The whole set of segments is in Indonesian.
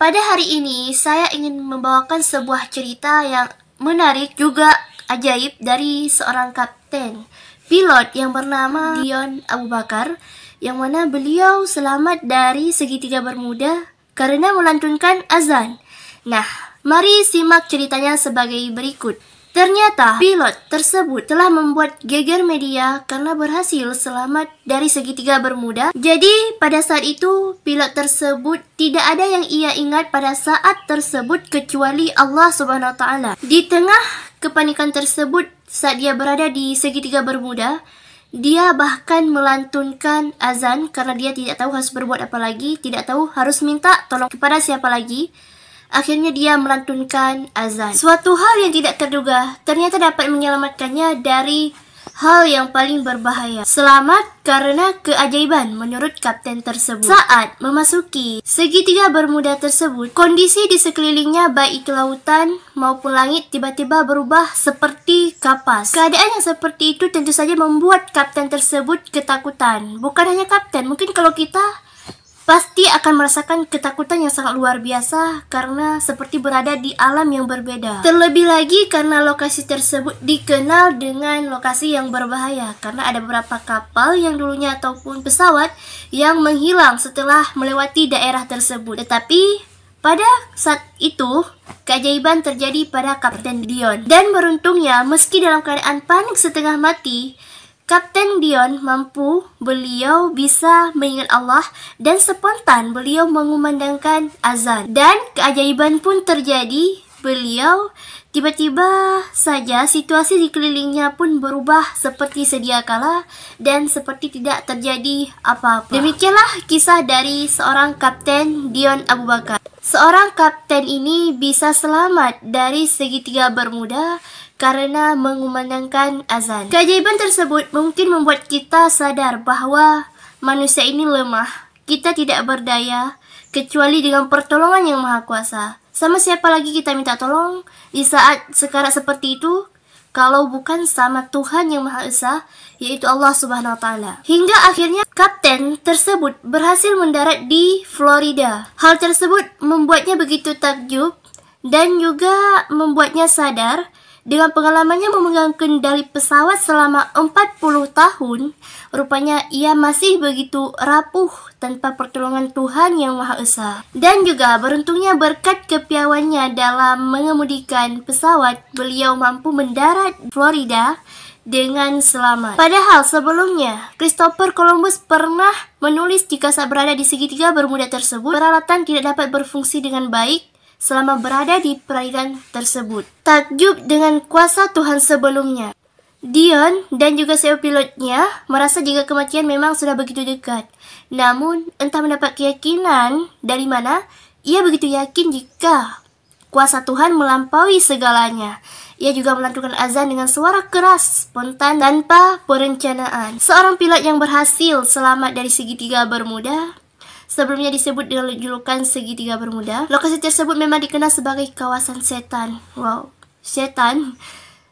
Pada hari ini, saya ingin membawakan sebuah cerita yang menarik juga ajaib dari seorang kapten pilot yang bernama Dion Abu Bakar, yang mana beliau selamat dari segitiga Bermuda karena melantunkan azan. Nah, mari simak ceritanya sebagai berikut. Ternyata pilot tersebut telah membuat geger media karena berhasil selamat dari segitiga Bermuda. Jadi pada saat itu pilot tersebut tidak ada yang ia ingat pada saat tersebut kecuali Allah Subhanahu wa taala. Di tengah kepanikan tersebut saat dia berada di segitiga Bermuda, dia bahkan melantunkan azan karena dia tidak tahu harus berbuat apa lagi, tidak tahu harus minta tolong kepada siapa lagi. Akhirnya dia melantunkan azan. Suatu hal yang tidak terduga ternyata dapat menyelamatkannya dari hal yang paling berbahaya. Selamat karena keajaiban menurut kapten tersebut. Saat memasuki segitiga Bermuda tersebut, kondisi di sekelilingnya baik itu lautan maupun langit tiba-tiba berubah seperti kapas. Keadaan yang seperti itu tentu saja membuat kapten tersebut ketakutan. Bukan hanya kapten, mungkin kalau kita pasti akan merasakan ketakutan yang sangat luar biasa karena seperti berada di alam yang berbeda. Terlebih lagi karena lokasi tersebut dikenal dengan lokasi yang berbahaya karena ada beberapa kapal yang dulunya ataupun pesawat yang menghilang setelah melewati daerah tersebut. Tetapi pada saat itu keajaiban terjadi pada Kapten Dion, dan beruntungnya meski dalam keadaan panik setengah mati, Kapten Dion mampu, beliau bisa mengingat Allah dan spontan beliau mengumandangkan azan. Dan keajaiban pun terjadi, beliau tiba-tiba saja situasi di kelilingnya pun berubah seperti sedia kala dan seperti tidak terjadi apa-apa. Demikianlah kisah dari seorang Kapten Dion Abu Bakar. Seorang kapten ini bisa selamat dari segitiga Bermuda karena mengumandangkan azan. Keajaiban tersebut mungkin membuat kita sadar bahwa manusia ini lemah. Kita tidak berdaya kecuali dengan pertolongan yang Maha Kuasa. Sama siapa lagi kita minta tolong di saat sekarang seperti itu kalau bukan sama Tuhan yang Maha Esa, yaitu Allah Subhanahu wa taala. Hingga akhirnya kapten tersebut berhasil mendarat di Florida. Hal tersebut membuatnya begitu takjub dan juga membuatnya sadar. Dengan pengalamannya memegang kendali pesawat selama 40 tahun, rupanya ia masih begitu rapuh tanpa pertolongan Tuhan yang Maha Esa. Dan juga beruntungnya berkat kepiawaiannya dalam mengemudikan pesawat, beliau mampu mendarat di Florida dengan selamat. Padahal sebelumnya, Christopher Columbus pernah menulis jika saat berada di segitiga Bermuda tersebut, peralatan tidak dapat berfungsi dengan baik selama berada di perairan tersebut. Takjub dengan kuasa Tuhan sebelumnya, Dion dan juga sewa pilotnya merasa jika kematian memang sudah begitu dekat. Namun entah mendapat keyakinan dari mana, ia begitu yakin jika kuasa Tuhan melampaui segalanya. Ia juga melantunkan azan dengan suara keras, spontan, tanpa perencanaan. Seorang pilot yang berhasil selamat dari segitiga Bermuda, sebelumnya disebut dengan julukan segitiga Bermuda. Lokasi tersebut memang dikenal sebagai kawasan setan. Wow, setan.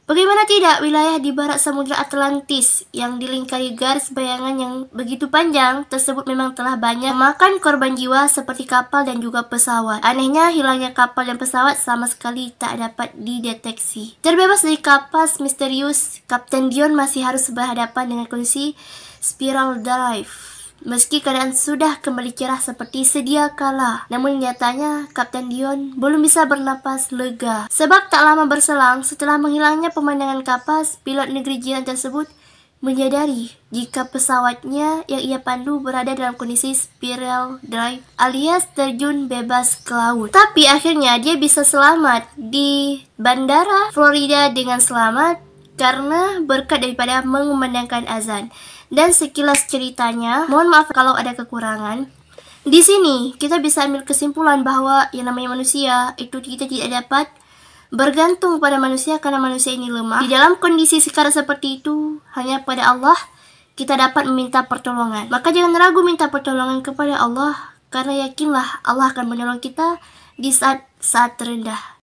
Bagaimana tidak, wilayah di barat Samudra Atlantis yang dilingkari garis bayangan yang begitu panjang tersebut memang telah banyak memakan korban jiwa seperti kapal dan juga pesawat. Anehnya, hilangnya kapal dan pesawat sama sekali tak dapat dideteksi. Terbebas dari kapas misterius, Kapten Dion masih harus berhadapan dengan kondisi spiral drive. Meski keadaan sudah kembali cerah seperti sedia kala, namun nyatanya Kapten Dion belum bisa bernapas lega. Sebab tak lama berselang setelah menghilangnya pemandangan kapas, pilot negeri jiran tersebut menyadari jika pesawatnya yang ia pandu berada dalam kondisi spiral drive alias terjun bebas ke laut. Tapi akhirnya dia bisa selamat di bandara Florida dengan selamat karena berkat daripada mengumandangkan azan. Dan sekilas ceritanya, mohon maaf kalau ada kekurangan. Di sini kita bisa ambil kesimpulan bahwa yang namanya manusia itu kita tidak dapat bergantung pada manusia karena manusia ini lemah. Di dalam kondisi sekarang seperti itu, hanya pada Allah kita dapat meminta pertolongan. Maka jangan ragu minta pertolongan kepada Allah, karena yakinlah Allah akan menolong kita di saat terendah.